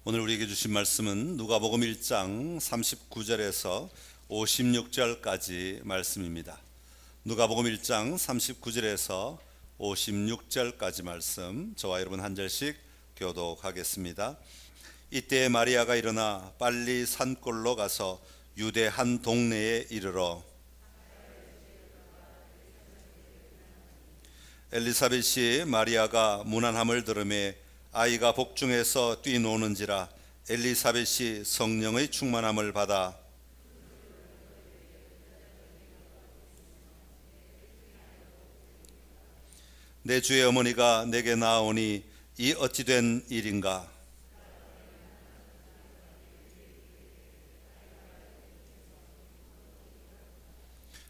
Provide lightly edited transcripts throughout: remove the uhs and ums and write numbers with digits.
오늘 우리에게 주신 말씀은 누가복음 1장 39절에서 56절까지 말씀입니다. 누가복음 1장 39절에서 56절까지 말씀, 저와 여러분 한 절씩 교독하겠습니다. 이때 마리아가 일어나 빨리 산골로 가서 유대 한 동네에 이르러 엘리사벳이 마리아가 문안함을 들으매 아이가 복중에서 뛰노는지라 엘리사벳이 성령의 충만함을 받아 내 주의 어머니가 내게 나오니 이 어찌 된 일인가.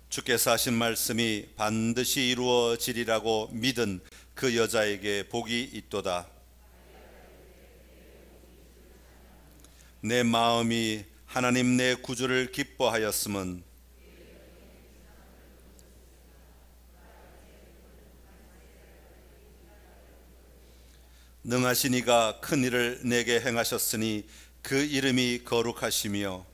주께서 하신 말씀이 반드시 이루어지리라고 믿은 그 여자에게 복이 있도다. 내 마음이 하나님 내 구주를 기뻐하였음은 능하신 이가 큰 일을 내게 행하셨으니 그 이름이 거룩하시며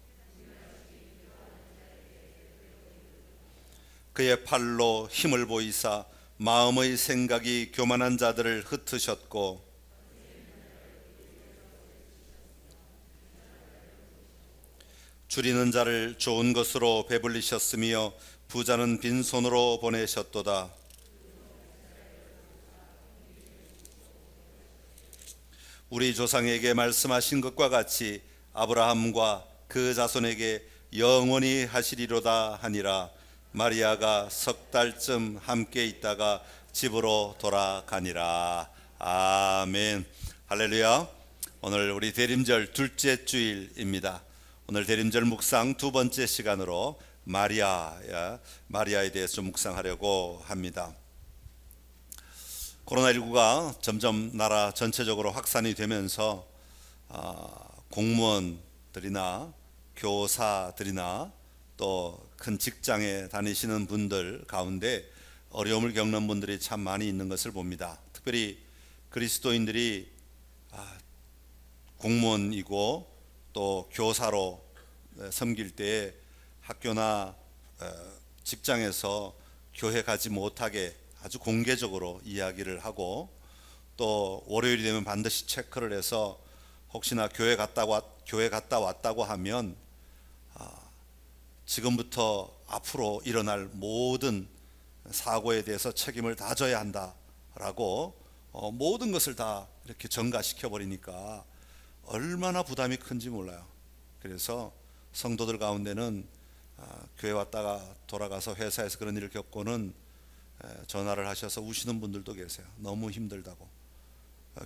그의 팔로 힘을 보이사 마음의 생각이 교만한 자들을 흩으셨고 줄이는 자를 좋은 것으로 배불리셨으며 부자는 빈손으로 보내셨도다. 우리 조상에게 말씀하신 것과 같이 아브라함과 그 자손에게 영원히 하시리로다 하니라. 마리아가 석 달쯤 함께 있다가 집으로 돌아가니라. 아멘. 할렐루야. 오늘 우리 대림절 둘째 주일입니다. 오늘 대림절 묵상 두 번째 시간으로 마리아에 대해서 묵상하려고 합니다. 코로나19가 점점 나라 전체적으로 확산이 되면서 공무원들이나 교사들이나 또 큰 직장에 다니시는 분들 가운데 어려움을 겪는 분들이 참 많이 있는 것을 봅니다. 특별히 그리스도인들이 공무원이고 또 교사로 섬길 때에 학교나 직장에서 교회 가지 못하게 아주 공개적으로 이야기를 하고 또 월요일이 되면 반드시 체크를 해서 혹시나 교회 갔다 왔다고 하면 지금부터 앞으로 일어날 모든 사고에 대해서 책임을 다 져야 한다라고 모든 것을 다 이렇게 전가시켜 버리니까 얼마나 부담이 큰지 몰라요. 그래서 성도들 가운데는 교회 왔다가 돌아가서 회사에서 그런 일을 겪고는 전화를 하셔서 우시는 분들도 계세요. 너무 힘들다고,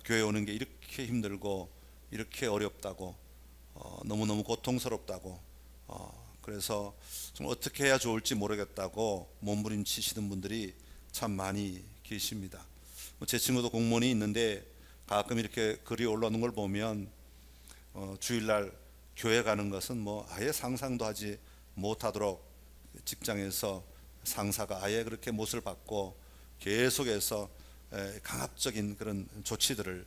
교회 오는 게 이렇게 힘들고 이렇게 어렵다고, 너무너무 고통스럽다고, 그래서 좀 어떻게 해야 좋을지 모르겠다고 몸부림치시는 분들이 참 많이 계십니다. 제 친구도 공무원이 있는데 가끔 이렇게 글이 올라오는 걸 보면 주일날 교회 가는 것은 뭐 아예 상상도 하지 못하도록 직장에서 상사가 아예 그렇게 못을 받고 계속해서 강압적인 그런 조치들을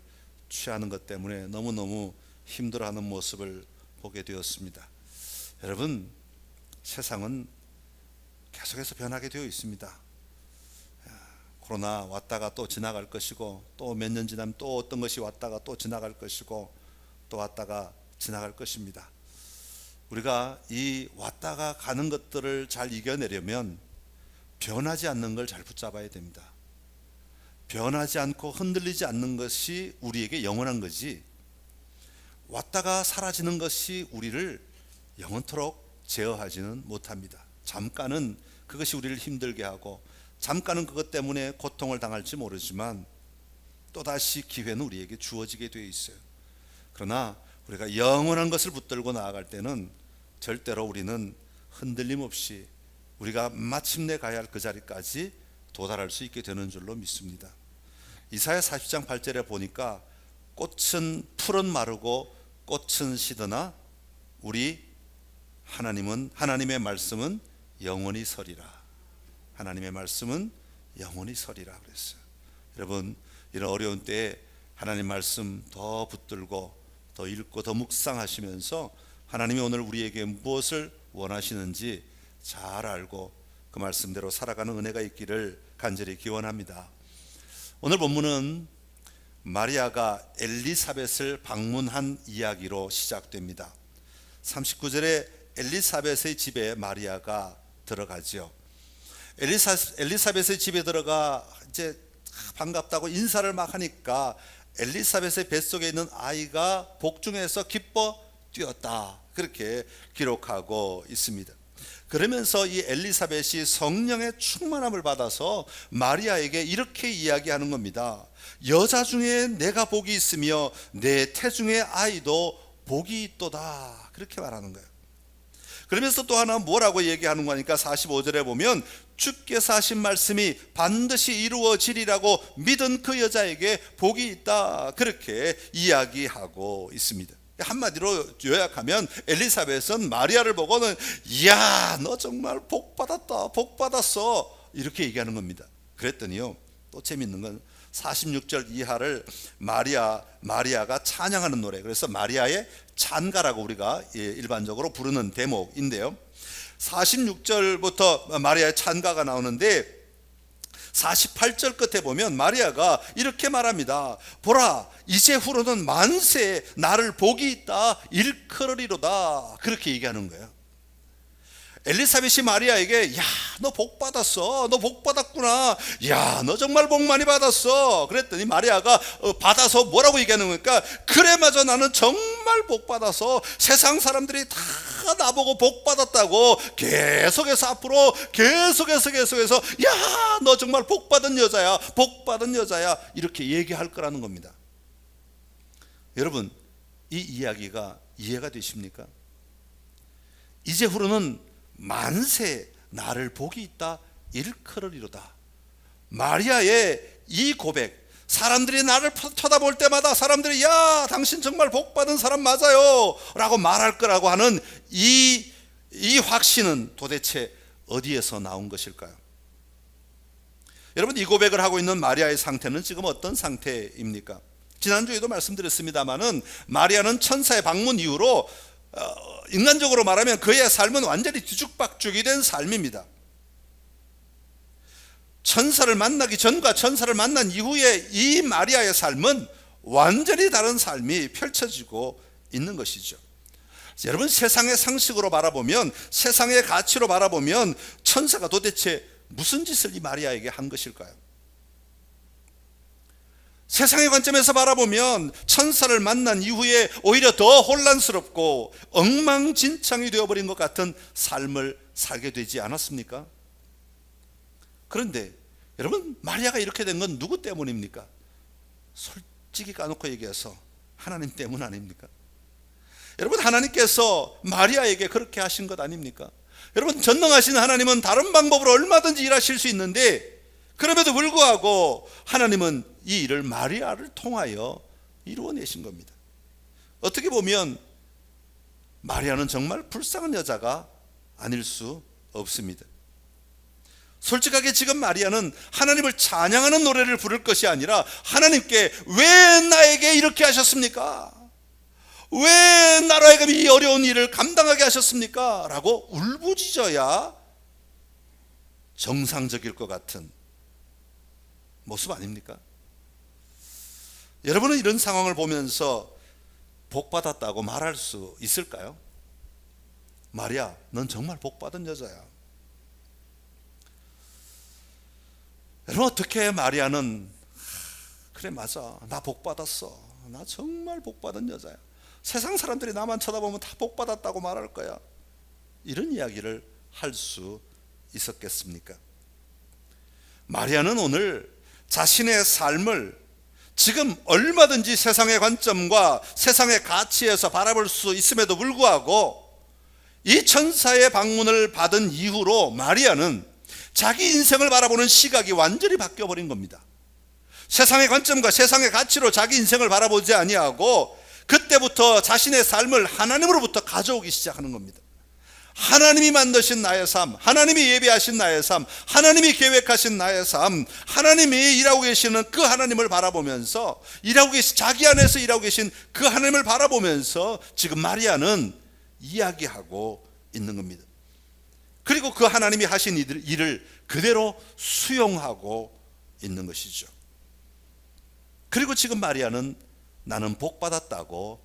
취하는 것 때문에 너무너무 힘들어하는 모습을 보게 되었습니다. 여러분, 세상은 계속해서 변하게 되어 있습니다. 코로나 왔다가 또 지나갈 것이고 또 몇 년 지나면 또 어떤 것이 왔다가 또 지나갈 것이고 또 왔다가 지나갈 것입니다. 우리가 이 왔다가 가는 것들을 잘 이겨내려면 변하지 않는 걸 잘 붙잡아야 됩니다. 변하지 않고 흔들리지 않는 것이 우리에게 영원한 거지, 왔다가 사라지는 것이 우리를 영원토록 제어하지는 못합니다. 잠깐은 그것이 우리를 힘들게 하고 잠깐은 그것 때문에 고통을 당할지 모르지만 또다시 기회는 우리에게 주어지게 되어 있어요. 그러나 우리가 영원한 것을 붙들고 나아갈 때는 절대로 우리는 흔들림 없이 우리가 마침내 가야 할 그 자리까지 도달할 수 있게 되는 줄로 믿습니다. 이사야 40장 8절에 보니까 풀은 마르고 꽃은 시드나 우리 하나님의 말씀은 영원히 서리라. 하나님의 말씀은 영원히 서리라 그랬어요. 여러분, 이런 어려운 때에 하나님 말씀 더 붙들고 더 읽고 더 묵상하시면서 하나님이 오늘 우리에게 무엇을 원하시는지 잘 알고 그 말씀대로 살아가는 은혜가 있기를 간절히 기원합니다. 오늘 본문은 마리아가 엘리사벳을 방문한 이야기로 시작됩니다. 39절에 엘리사벳의 집에 마리아가 들어가죠. 엘리사벳의 집에 들어가 이제 반갑다고 인사를 막 하니까 엘리사벳의 뱃속에 있는 아이가 복중에서 기뻐 뛰었다, 그렇게 기록하고 있습니다. 그러면서 이 엘리사벳이 성령의 충만함을 받아서 마리아에게 이렇게 이야기하는 겁니다. 여자 중에 내가 복이 있으며 내 태중의 아이도 복이 있도다, 그렇게 말하는 거예요. 그러면서 또 하나 뭐라고 얘기하는 거니까 45절에 보면 주께서 하신 말씀이 반드시 이루어지리라고 믿은 그 여자에게 복이 있다, 그렇게 이야기하고 있습니다. 한마디로 요약하면 엘리사벳은 마리아를 보고는 이야, 너 정말 복 받았다, 복 받았어, 이렇게 얘기하는 겁니다. 그랬더니요, 또 재밌는 건 46절 이하를 마리아가 찬양하는 노래, 그래서 마리아의 찬가라고 우리가 일반적으로 부르는 대목인데요, 46절부터 마리아의 찬가가 나오는데 48절 끝에 보면 마리아가 이렇게 말합니다. 보라, 이제후로는 만세 나를 복이 있다 일컬으리로다, 그렇게 얘기하는 거예요. 엘리사벳이 마리아에게 야, 너 복 받았어, 너 복 받았구나, 야, 너 정말 복 많이 받았어, 그랬더니 마리아가 받아서 뭐라고 얘기하는 거니까 그래, 맞아, 나는 정말 복 받아서 세상 사람들이 다 나보고 복 받았다고 계속해서 앞으로 계속해서 야, 너 정말 복 받은 여자야, 복 받은 여자야, 이렇게 얘기할 거라는 겁니다. 여러분, 이 이야기가 이해가 되십니까? 이제후로는 만세 나를 복이 있다 일컬으리로다. 마리아의 이 고백, 사람들이 나를 쳐다볼 때마다 사람들이 야, 당신 정말 복 받은 사람 맞아요 라고 말할 거라고 하는 이 확신은 도대체 어디에서 나온 것일까요? 여러분, 이 고백을 하고 있는 마리아의 상태는 지금 어떤 상태입니까? 지난주에도 말씀드렸습니다마는 마리아는 천사의 방문 이후로 인간적으로 말하면 그의 삶은 완전히 뒤죽박죽이 된 삶입니다. 천사를 만나기 전과 천사를 만난 이후에 이 마리아의 삶은 완전히 다른 삶이 펼쳐지고 있는 것이죠. 여러분, 세상의 상식으로 바라보면, 세상의 가치로 바라보면 천사가 도대체 무슨 짓을 이 마리아에게 한 것일까요? 세상의 관점에서 바라보면 천사를 만난 이후에 오히려 더 혼란스럽고 엉망진창이 되어버린 것 같은 삶을 살게 되지 않았습니까? 그런데 여러분, 마리아가 이렇게 된 건 누구 때문입니까? 솔직히 까놓고 얘기해서 하나님 때문 아닙니까? 여러분, 하나님께서 마리아에게 그렇게 하신 것 아닙니까? 여러분, 전능하신 하나님은 다른 방법으로 얼마든지 일하실 수 있는데 그럼에도 불구하고 하나님은 이 일을 마리아를 통하여 이루어내신 겁니다. 어떻게 보면 마리아는 정말 불쌍한 여자가 아닐 수 없습니다. 솔직하게 지금 마리아는 하나님을 찬양하는 노래를 부를 것이 아니라 하나님께 왜 나에게 이렇게 하셨습니까? 왜 나로 하여금 이 어려운 일을 감당하게 하셨습니까? 라고 울부짖어야 정상적일 것 같은 모습 아닙니까? 여러분은 이런 상황을 보면서 복받았다고 말할 수 있을까요? 마리아, 넌 정말 복받은 여자야. 여러분, 어떻게 마리아는 그래, 맞아, 나 복받았어, 나 정말 복받은 여자야, 세상 사람들이 나만 쳐다보면 다 복받았다고 말할 거야, 이런 이야기를 할 수 있었겠습니까? 마리아는 오늘 자신의 삶을 지금 얼마든지 세상의 관점과 세상의 가치에서 바라볼 수 있음에도 불구하고 이 천사의 방문을 받은 이후로 마리아는 자기 인생을 바라보는 시각이 완전히 바뀌어버린 겁니다. 세상의 관점과 세상의 가치로 자기 인생을 바라보지 아니하고 그때부터 자신의 삶을 하나님으로부터 가져오기 시작하는 겁니다. 하나님이 만드신 나의 삶, 하나님이 예배하신 나의 삶, 하나님이 계획하신 나의 삶, 하나님이 일하고 계시는 그 하나님을 바라보면서 자기 안에서 일하고 계신 그 하나님을 바라보면서 지금 마리아는 이야기하고 있는 겁니다. 그리고 그 하나님이 하신 일을 그대로 수용하고 있는 것이죠. 그리고 지금 마리아는 나는 복받았다고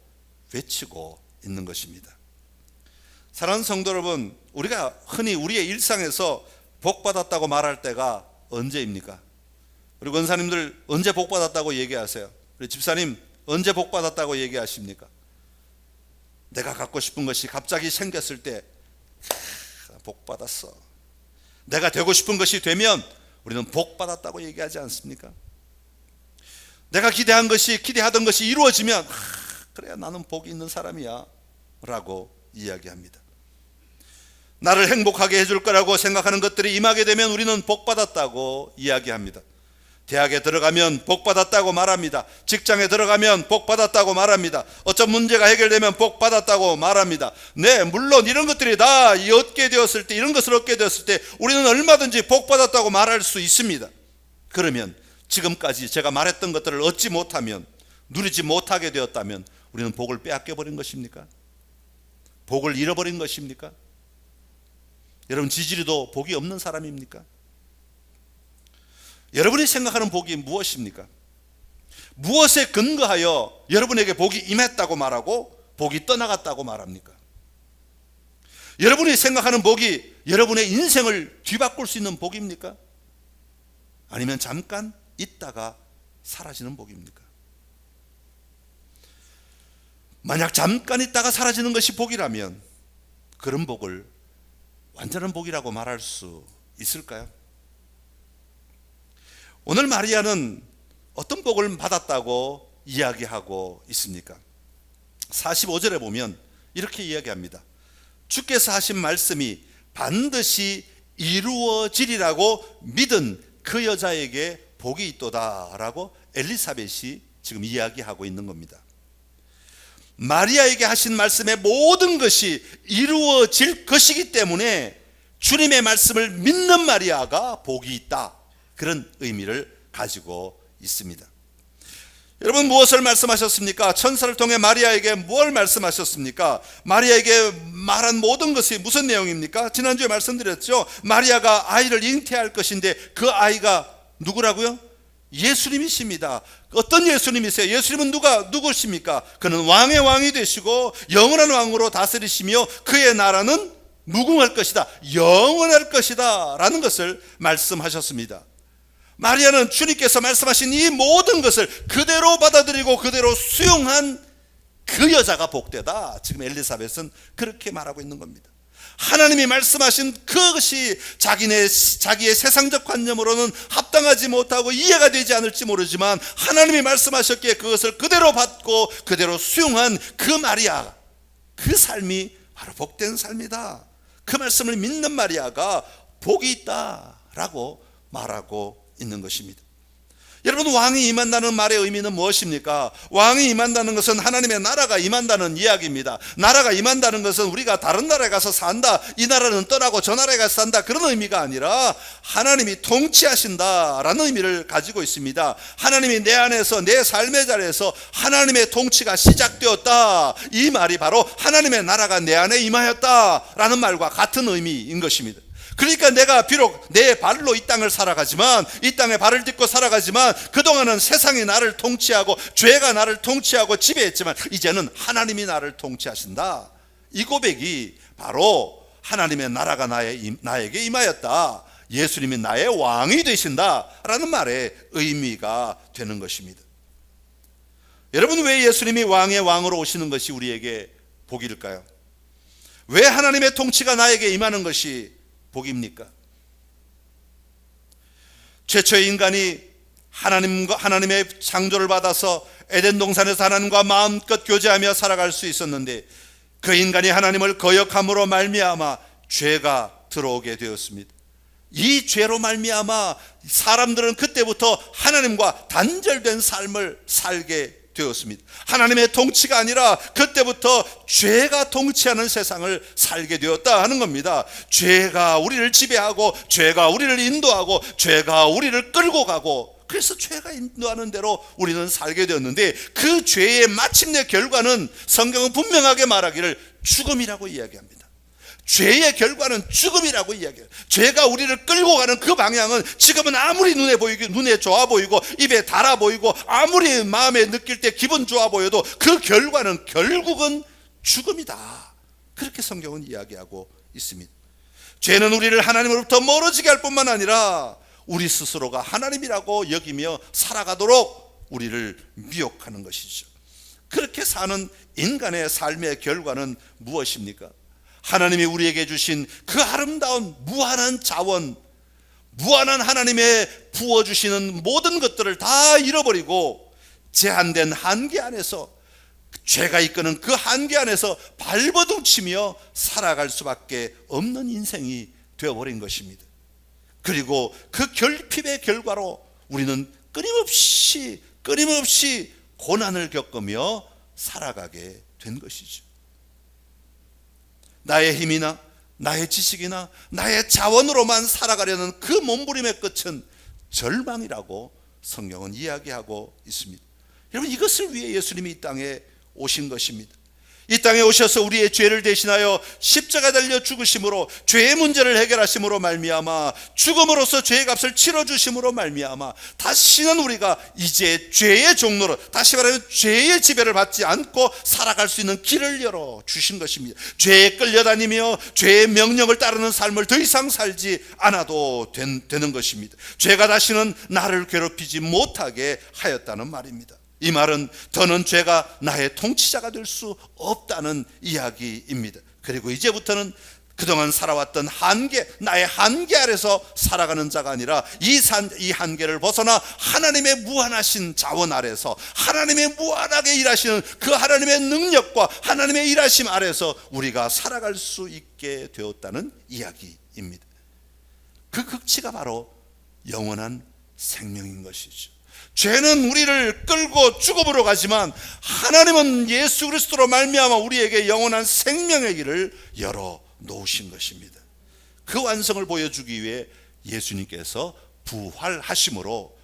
외치고 있는 것입니다. 사랑하는 성도 여러분, 우리가 흔히 우리의 일상에서 복받았다고 말할 때가 언제입니까? 우리 권사님들 언제 복받았다고 얘기하세요? 우리 집사님 언제 복받았다고 얘기하십니까? 내가 갖고 싶은 것이 갑자기 생겼을 때 복받았어. 내가 되고 싶은 것이 되면 우리는 복받았다고 얘기하지 않습니까? 내가 기대하던 것이 이루어지면 그래 나는 복이 있는 사람이야 라고 이야기합니다. 나를 행복하게 해줄 거라고 생각하는 것들이 임하게 되면 우리는 복받았다고 이야기합니다. 대학에 들어가면 복받았다고 말합니다. 직장에 들어가면 복받았다고 말합니다. 어떤 문제가 해결되면 복받았다고 말합니다. 네, 물론 이런 것들이 다 이런 것을 얻게 되었을 때 우리는 얼마든지 복받았다고 말할 수 있습니다. 그러면 지금까지 제가 말했던 것들을 얻지 못하면, 누리지 못하게 되었다면 우리는 복을 빼앗겨버린 것입니까? 복을 잃어버린 것입니까? 여러분, 지지리도 복이 없는 사람입니까? 여러분이 생각하는 복이 무엇입니까? 무엇에 근거하여 여러분에게 복이 임했다고 말하고 복이 떠나갔다고 말합니까? 여러분이 생각하는 복이 여러분의 인생을 뒤바꿀 수 있는 복입니까? 아니면 잠깐 있다가 사라지는 복입니까? 만약 잠깐 있다가 사라지는 것이 복이라면 그런 복을 완전한 복이라고 말할 수 있을까요? 오늘 마리아는 어떤 복을 받았다고 이야기하고 있습니까? 45절에 보면 이렇게 이야기합니다. 주께서 하신 말씀이 반드시 이루어지리라고 믿은 그 여자에게 복이 있도다 라고 엘리사벳이 지금 이야기하고 있는 겁니다. 마리아에게 하신 말씀의 모든 것이 이루어질 것이기 때문에 주님의 말씀을 믿는 마리아가 복이 있다, 그런 의미를 가지고 있습니다. 여러분, 무엇을 말씀하셨습니까? 천사를 통해 마리아에게 뭘 말씀하셨습니까? 마리아에게 말한 모든 것이 무슨 내용입니까? 지난주에 말씀드렸죠. 마리아가 아이를 잉태할 것인데 그 아이가 누구라고요? 예수님이십니다. 어떤 예수님이세요? 예수님은 누구십니까? 그는 왕의 왕이 되시고 영원한 왕으로 다스리시며 그의 나라는 무궁할 것이다, 영원할 것이다 라는 것을 말씀하셨습니다. 마리아는 주님께서 말씀하신 이 모든 것을 그대로 받아들이고 그대로 수용한 그 여자가 복되다. 지금 엘리사벳은 그렇게 말하고 있는 겁니다. 하나님이 말씀하신 그것이 자기의 세상적 관념으로는 합당하지 못하고 이해가 되지 않을지 모르지만 하나님이 말씀하셨기에 그것을 그대로 받고 그대로 수용한 그 마리아, 그 삶이 바로 복된 삶이다. 그 말씀을 믿는 마리아가 복이 있다라고 말하고 있는 것입니다. 여러분, 왕이 임한다는 말의 의미는 무엇입니까? 왕이 임한다는 것은 하나님의 나라가 임한다는 이야기입니다. 나라가 임한다는 것은 우리가 다른 나라에 가서 산다, 이 나라는 떠나고 저 나라에 가서 산다, 그런 의미가 아니라 하나님이 통치하신다라는 의미를 가지고 있습니다. 하나님이 내 안에서, 내 삶의 자리에서 하나님의 통치가 시작되었다, 이 말이 바로 하나님의 나라가 내 안에 임하였다라는 말과 같은 의미인 것입니다. 그러니까 내가 비록 내 발로 이 땅을 살아가지만, 이 땅에 발을 딛고 살아가지만 그동안은 세상이 나를 통치하고 죄가 나를 통치하고 지배했지만 이제는 하나님이 나를 통치하신다, 이 고백이 바로 하나님의 나라가 나에게 임하였다, 예수님이 나의 왕이 되신다 라는 말의 의미가 되는 것입니다. 여러분, 왜 예수님이 왕의 왕으로 오시는 것이 우리에게 복일까요? 왜 하나님의 통치가 나에게 임하는 것이 복입니까? 최초의 인간이 하나님의 창조를 받아서 에덴 동산에서 하나님과 마음껏 교제하며 살아갈 수 있었는데 그 인간이 하나님을 거역함으로 말미암아 죄가 들어오게 되었습니다. 이 죄로 말미암아 사람들은 그때부터 하나님과 단절된 삶을 살게 되었습니다. 하나님의 통치가 아니라 그때부터 죄가 통치하는 세상을 살게 되었다 하는 겁니다. 죄가 우리를 지배하고, 죄가 우리를 인도하고, 죄가 우리를 끌고 가고, 그래서 죄가 인도하는 대로 우리는 살게 되었는데, 그 죄의 마침내 결과는 성경은 분명하게 말하기를 죽음이라고 이야기합니다. 죄의 결과는 죽음이라고 이야기해요. 죄가 우리를 끌고 가는 그 방향은 지금은 아무리 눈에 좋아 보이고 입에 달아 보이고 아무리 마음에 느낄 때 기분 좋아 보여도 그 결과는 결국은 죽음이다. 그렇게 성경은 이야기하고 있습니다. 죄는 우리를 하나님으로부터 멀어지게 할 뿐만 아니라 우리 스스로가 하나님이라고 여기며 살아가도록 우리를 미혹하는 것이죠. 그렇게 사는 인간의 삶의 결과는 무엇입니까? 하나님이 우리에게 주신 그 아름다운 무한한 자원, 무한한 하나님의 부어주시는 모든 것들을 다 잃어버리고 제한된 한계 안에서, 죄가 이끄는 그 한계 안에서 발버둥치며 살아갈 수밖에 없는 인생이 되어버린 것입니다. 그리고 그 결핍의 결과로 우리는 끊임없이 고난을 겪으며 살아가게 된 것이죠. 나의 힘이나 나의 지식이나 나의 자원으로만 살아가려는 그 몸부림의 끝은 절망이라고 성경은 이야기하고 있습니다. 여러분, 이것을 위해 예수님이 이 땅에 오신 것입니다. 이 땅에 오셔서 우리의 죄를 대신하여 십자가 달려 죽으심으로, 죄의 문제를 해결하심으로 말미암아, 죽음으로써 죄의 값을 치러주심으로 말미암아 다시는 우리가 이제 죄의 종로로, 다시 말하면 죄의 지배를 받지 않고 살아갈 수 있는 길을 열어주신 것입니다. 죄에 끌려다니며 죄의 명령을 따르는 삶을 더 이상 살지 않아도 되는 것입니다. 죄가 다시는 나를 괴롭히지 못하게 하였다는 말입니다. 이 말은 더는 죄가 나의 통치자가 될 수 없다는 이야기입니다. 그리고 이제부터는 그동안 살아왔던 한계, 나의 한계 아래서 살아가는 자가 아니라 이 한계를 벗어나 하나님의 무한하신 자원 아래서, 하나님의 무한하게 일하시는 그 하나님의 능력과 하나님의 일하심 아래서 우리가 살아갈 수 있게 되었다는 이야기입니다. 그 극치가 바로 영원한 생명인 것이죠. 죄는 우리를 끌고 죽음으로 가지만 하나님은 예수 그리스도로 말미암아 우리에게 영원한 생명의 길을 열어 놓으신 것입니다. 그 완성을 보여주기 위해 예수님께서 부활하심으로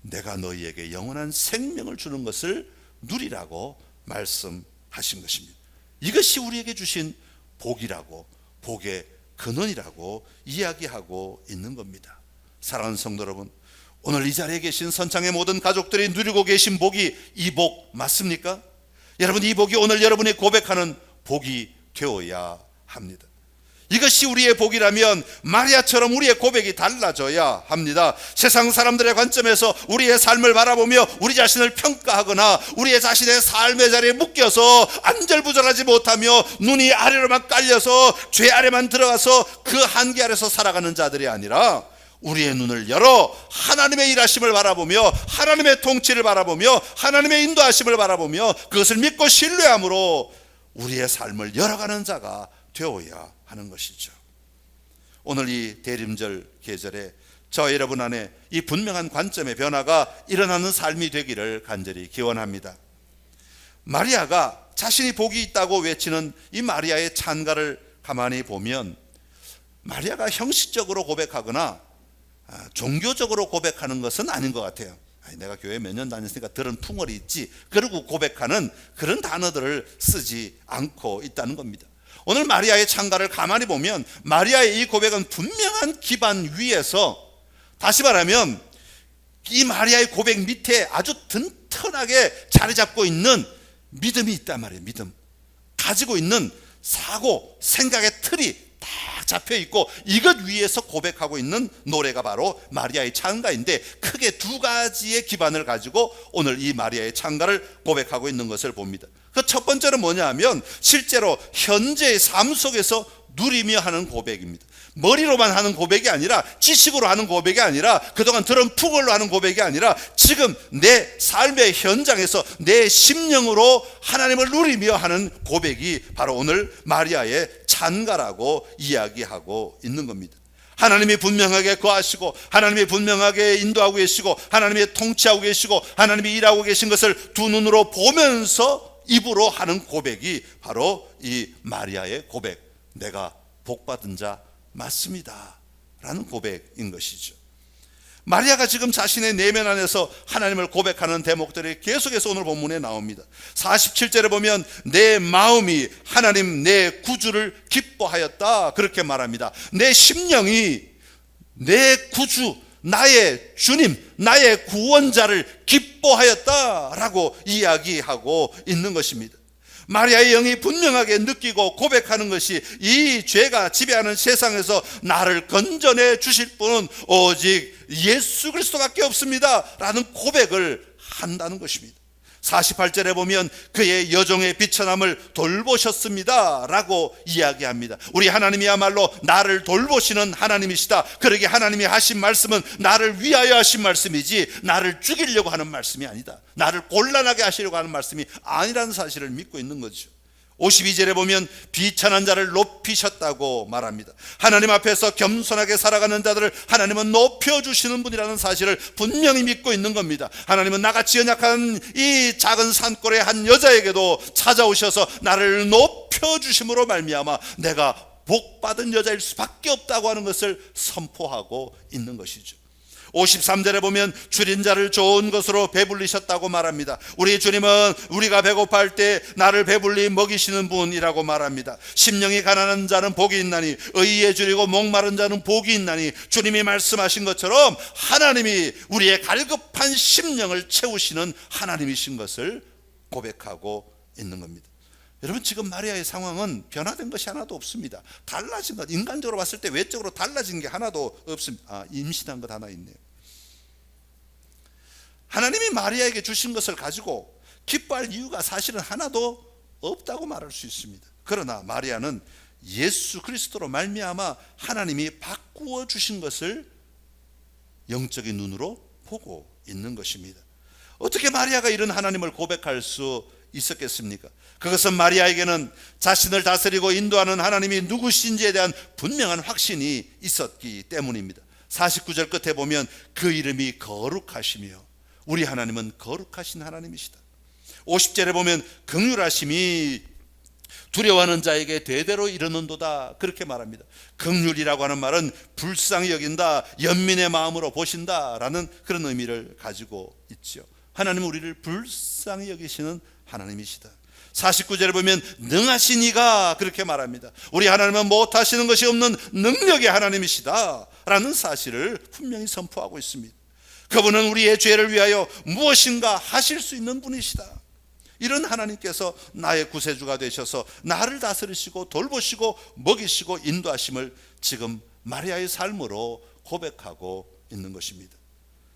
내가 너희에게 영원한 생명을 주는 것을 누리라고 말씀하신 것입니다. 이것이 우리에게 주신 복이라고, 복의 근원이라고 이야기하고 있는 겁니다. 사랑하는 성도 여러분, 오늘 이 자리에 계신 선창의 모든 가족들이 누리고 계신 복이 이 복 맞습니까? 여러분, 이 복이 오늘 여러분이 고백하는 복이 되어야 합니다. 이것이 우리의 복이라면 마리아처럼 우리의 고백이 달라져야 합니다. 세상 사람들의 관점에서 우리의 삶을 바라보며 우리 자신을 평가하거나 우리의 자신의 삶의 자리에 묶여서 안절부절하지 못하며 눈이 아래로만 깔려서 죄 아래만 들어가서 그 한계 아래서 살아가는 자들이 아니라 우리의 눈을 열어 하나님의 일하심을 바라보며 하나님의 통치를 바라보며 하나님의 인도하심을 바라보며 그것을 믿고 신뢰함으로 우리의 삶을 열어가는 자가 되어야 하는 것이죠. 오늘 이 대림절 계절에 저 여러분 안에 이 분명한 관점의 변화가 일어나는 삶이 되기를 간절히 기원합니다. 마리아가 자신이 복이 있다고 외치는 이 마리아의 찬가를 가만히 보면 마리아가 형식적으로 고백하거나 종교적으로 고백하는 것은 아닌 것 같아요. 내가 교회 몇 년 다녔으니까 들은 풍월이 있지, 그러고 고백하는 그런 단어들을 쓰지 않고 있다는 겁니다. 오늘 마리아의 찬가를 가만히 보면 마리아의 이 고백은 분명한 기반 위에서, 다시 말하면 이 마리아의 고백 밑에 아주 튼튼하게 자리 잡고 있는 믿음이 있단 말이에요. 믿음, 가지고 있는 사고, 생각의 틀이 딱 잡혀 있고 이것 위에서 고백하고 있는 노래가 바로 마리아의 찬가인데, 크게 두 가지의 기반을 가지고 오늘 이 마리아의 찬가를 고백하고 있는 것을 봅니다. 그 첫 번째는 뭐냐 하면 실제로 현재의 삶 속에서 누리며 하는 고백입니다. 머리로만 하는 고백이 아니라, 지식으로 하는 고백이 아니라, 그동안 들은 풍월로 하는 고백이 아니라 지금 내 삶의 현장에서 내 심령으로 하나님을 누리며 하는 고백이 바로 오늘 마리아의 찬가라고 이야기하고 있는 겁니다. 하나님이 분명하게 거하시고 하나님이 분명하게 인도하고 계시고 하나님이 통치하고 계시고 하나님이 일하고 계신 것을 두 눈으로 보면서 입으로 하는 고백이 바로 이 마리아의 고백, 내가 복받은 자 맞습니다 라는 고백인 것이죠. 마리아가 지금 자신의 내면 안에서 하나님을 고백하는 대목들이 계속해서 오늘 본문에 나옵니다. 47절에 보면 내 마음이 하나님 내 구주를 기뻐하였다 그렇게 말합니다. 내 심령이 내 구주, 나의 주님, 나의 구원자를 기뻐하였다라고 이야기하고 있는 것입니다. 마리아의 영이 분명하게 느끼고 고백하는 것이 이 죄가 지배하는 세상에서 나를 건져내 주실 분은 오직 예수 그리스도밖에 없습니다 라는 고백을 한다는 것입니다. 48절에 보면 그의 여종의 비천함을 돌보셨습니다 라고 이야기합니다. 우리 하나님이야말로 나를 돌보시는 하나님이시다. 그러게 하나님이 하신 말씀은 나를 위하여 하신 말씀이지 나를 죽이려고 하는 말씀이 아니다. 나를 곤란하게 하시려고 하는 말씀이 아니라는 사실을 믿고 있는 거죠. 52절에 보면 비천한 자를 높이셨다고 말합니다. 하나님 앞에서 겸손하게 살아가는 자들을 하나님은 높여주시는 분이라는 사실을 분명히 믿고 있는 겁니다. 하나님은 나같이 연약한 이 작은 산골의 한 여자에게도 찾아오셔서 나를 높여주심으로 말미암아 내가 복받은 여자일 수밖에 없다고 하는 것을 선포하고 있는 것이죠. 53절에 보면 줄인 자를 좋은 것으로 배불리셨다고 말합니다. 우리 주님은 우리가 배고파할 때 나를 배불리 먹이시는 분이라고 말합니다. 심령이 가난한 자는 복이 있나니 의에 줄이고 목마른 자는 복이 있나니 주님이 말씀하신 것처럼 하나님이 우리의 갈급한 심령을 채우시는 하나님이신 것을 고백하고 있는 겁니다. 여러분, 지금 마리아의 상황은 변화된 것이 하나도 없습니다. 달라진 것, 인간적으로 봤을 때 외적으로 달라진 게 하나도 없습니다. 임신한 것 하나 있네요. 하나님이 마리아에게 주신 것을 가지고 기뻐할 이유가 사실은 하나도 없다고 말할 수 있습니다. 그러나 마리아는 예수 그리스도로 말미암아 하나님이 바꾸어 주신 것을 영적인 눈으로 보고 있는 것입니다. 어떻게 마리아가 이런 하나님을 고백할 수 있었겠습니까? 그것은 마리아에게는 자신을 다스리고 인도하는 하나님이 누구신지에 대한 분명한 확신이 있었기 때문입니다. 49절 끝에 보면 그 이름이 거룩하시며 우리 하나님은 거룩하신 하나님이시다. 50절에 보면 긍휼하심이 두려워하는 자에게 대대로 이르는도다 그렇게 말합니다. 긍휼이라고 하는 말은 불쌍히 여긴다, 연민의 마음으로 보신다라는 그런 의미를 가지고 있죠. 하나님은 우리를 불쌍히 여기시는 하나님이시다. 49절에 보면 능하신 이가 그렇게 말합니다. 우리 하나님은 못하시는 것이 없는 능력의 하나님이시다 라는 사실을 분명히 선포하고 있습니다. 그분은 우리의 죄를 위하여 무엇인가 하실 수 있는 분이시다. 이런 하나님께서 나의 구세주가 되셔서 나를 다스리시고 돌보시고 먹이시고 인도하심을 지금 마리아의 삶으로 고백하고 있는 것입니다.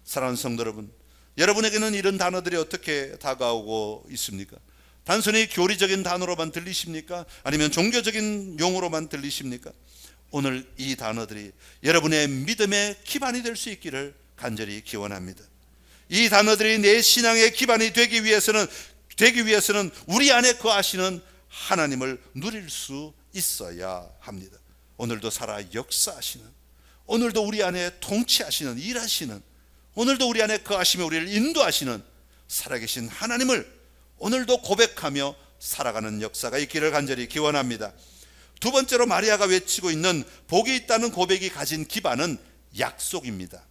사랑하는 성도 여러분, 여러분에게는 이런 단어들이 어떻게 다가오고 있습니까? 단순히 교리적인 단어로만 들리십니까? 아니면 종교적인 용어로만 들리십니까? 오늘 이 단어들이 여러분의 믿음의 기반이 될 수 있기를 간절히 기원합니다. 이 단어들이 내 신앙의 기반이 되기 위해서는 우리 안에 거하시는 하나님을 누릴 수 있어야 합니다. 오늘도 살아 역사하시는, 오늘도 우리 안에 통치하시는, 일하시는, 오늘도 우리 안에 거하시며 우리를 인도하시는 살아계신 하나님을 오늘도 고백하며 살아가는 역사가 있기를 간절히 기원합니다. 두 번째로 마리아가 외치고 있는 복이 있다는 고백이 가진 기반은 약속입니다.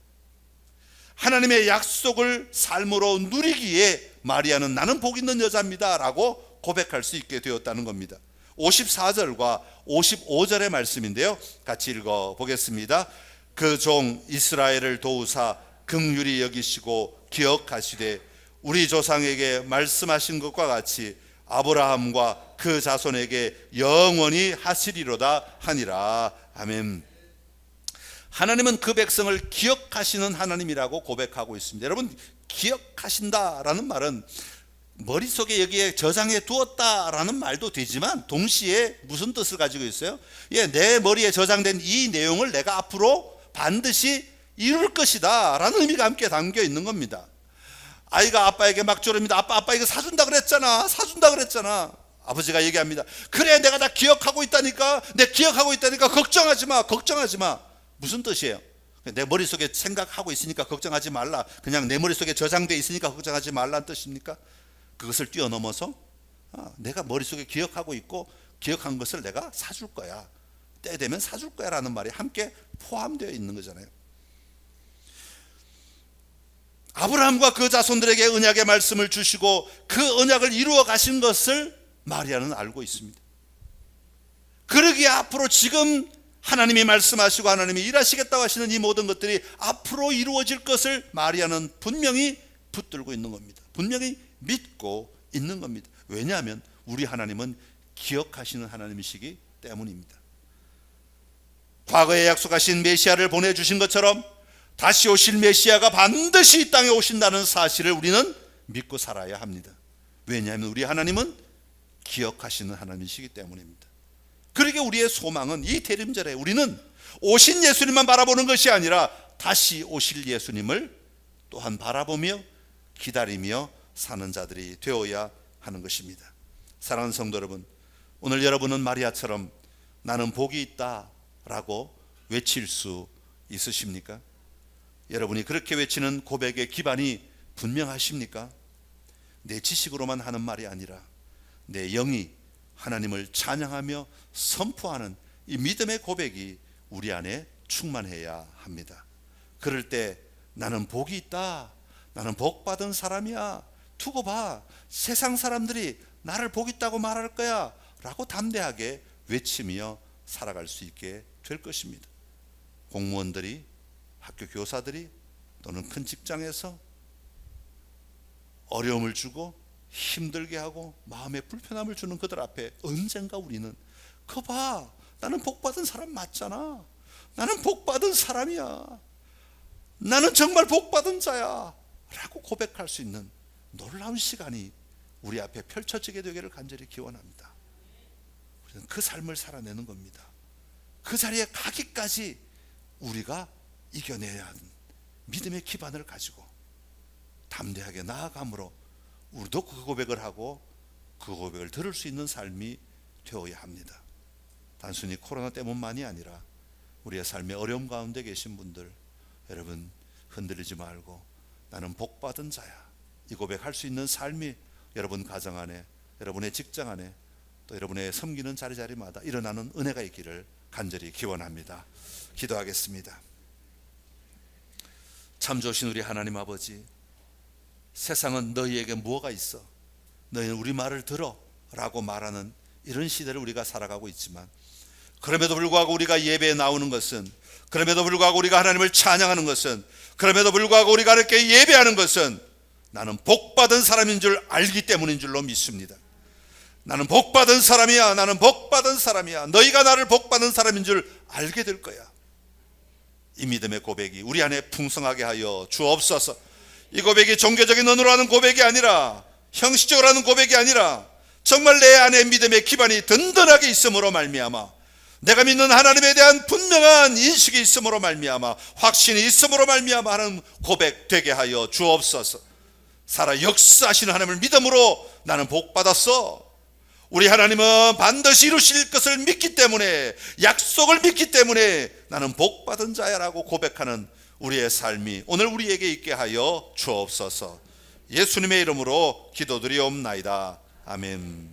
하나님의 약속을 삶으로 누리기에 마리아는 나는 복 있는 여자입니다 라고 고백할 수 있게 되었다는 겁니다. 54절과 55절의 말씀인데요, 같이 읽어보겠습니다. 그 종 이스라엘을 도우사 긍휼히 여기시고 기억하시되 우리 조상에게 말씀하신 것과 같이 아브라함과 그 자손에게 영원히 하시리로다 하니라. 아멘. 하나님은 그 백성을 기억하시는 하나님이라고 고백하고 있습니다. 여러분, 기억하신다라는 말은 머릿속에 여기에 저장해 두었다라는 말도 되지만 동시에 무슨 뜻을 가지고 있어요? 내 머리에 저장된 이 내용을 내가 앞으로 반드시 이룰 것이다 라는 의미가 함께 담겨 있는 겁니다. 아이가 아빠에게 막 조릅니다. 아빠 이거 사준다 그랬잖아. 아버지가 얘기합니다. 그래, 내가 다 기억하고 있다니까. 걱정하지 마. 무슨 뜻이에요? 내 머릿속에 생각하고 있으니까 걱정하지 말라, 그냥 내 머릿속에 저장되어 있으니까 걱정하지 말라는 뜻입니까? 그것을 뛰어넘어서 내가 머릿속에 기억하고 있고 기억한 것을 내가 사줄 거야, 때 되면 사줄 거야 라는 말이 함께 포함되어 있는 거잖아요. 아브라함과 그 자손들에게 언약의 말씀을 주시고 그 언약을 이루어 가신 것을 마리아는 알고 있습니다. 그러기에 앞으로 지금 하나님이 말씀하시고 하나님이 일하시겠다고 하시는 이 모든 것들이 앞으로 이루어질 것을 마리아는 분명히 붙들고 있는 겁니다. 분명히 믿고 있는 겁니다. 왜냐하면 우리 하나님은 기억하시는 하나님이시기 때문입니다. 과거에 약속하신 메시아를 보내주신 것처럼 다시 오실 메시아가 반드시 이 땅에 오신다는 사실을 우리는 믿고 살아야 합니다. 왜냐하면 우리 하나님은 기억하시는 하나님이시기 때문입니다. 그러기에 우리의 소망은 이 대림절에 우리는 오신 예수님만 바라보는 것이 아니라 다시 오실 예수님을 또한 바라보며 기다리며 사는 자들이 되어야 하는 것입니다. 사랑하는 성도 여러분, 오늘 여러분은 마리아처럼 나는 복이 있다 라고 외칠 수 있으십니까? 여러분이 그렇게 외치는 고백의 기반이 분명하십니까? 내 지식으로만 하는 말이 아니라 내 영이 하나님을 찬양하며 선포하는 이 믿음의 고백이 우리 안에 충만해야 합니다. 그럴 때 나는 복이 있다, 나는 복 받은 사람이야, 두고 봐, 세상 사람들이 나를 복 있다고 말할 거야 라고 담대하게 외치며 살아갈 수 있게 될 것입니다. 공무원들이, 학교 교사들이 또는 큰 직장에서 어려움을 주고 힘들게 하고 마음에 불편함을 주는 그들 앞에 언젠가 우리는 그거 봐, 나는 복받은 사람 맞잖아, 나는 복받은 사람이야, 나는 정말 복받은 자야 라고 고백할 수 있는 놀라운 시간이 우리 앞에 펼쳐지게 되기를 간절히 기원합니다. 우리는 그 삶을 살아내는 겁니다. 그 자리에 가기까지 우리가 이겨내야 하는 믿음의 기반을 가지고 담대하게 나아감으로 우리도 그 고백을 하고 그 고백을 들을 수 있는 삶이 되어야 합니다. 단순히 코로나 때문만이 아니라 우리의 삶의 어려움 가운데 계신 분들, 여러분 흔들리지 말고 나는 복받은 자야, 이 고백할 수 있는 삶이 여러분 가정 안에, 여러분의 직장 안에, 또 여러분의 섬기는 자리자리마다 일어나는 은혜가 있기를 간절히 기원합니다. 기도하겠습니다. 참 좋으신 우리 하나님 아버지, 세상은 너희에게 뭐가 있어, 너희는 우리 말을 들어 라고 말하는 이런 시대를 우리가 살아가고 있지만, 그럼에도 불구하고 우리가 예배에 나오는 것은, 그럼에도 불구하고 우리가 하나님을 찬양하는 것은, 그럼에도 불구하고 우리가 이렇게 예배하는 것은 나는 복받은 사람인 줄 알기 때문인 줄로 믿습니다. 나는 복받은 사람이야, 나는 복받은 사람이야, 너희가 나를 복받은 사람인 줄 알게 될 거야. 이 믿음의 고백이 우리 안에 풍성하게 하여 주옵소서. 이 고백이 종교적인 언어로 하는 고백이 아니라, 형식적으로 하는 고백이 아니라, 정말 내 안에 믿음의 기반이 든든하게 있음으로 말미암아, 내가 믿는 하나님에 대한 분명한 인식이 있음으로 말미암아, 확신이 있음으로 말미암아 하는 고백 되게 하여 주옵소서. 살아 역사하시는 하나님을 믿음으로 나는 복받았어, 우리 하나님은 반드시 이루실 것을 믿기 때문에, 약속을 믿기 때문에 나는 복받은 자야라고 고백하는 우리의 삶이 오늘 우리에게 있게 하여 주옵소서. 예수님의 이름으로 기도드리옵나이다. 아멘.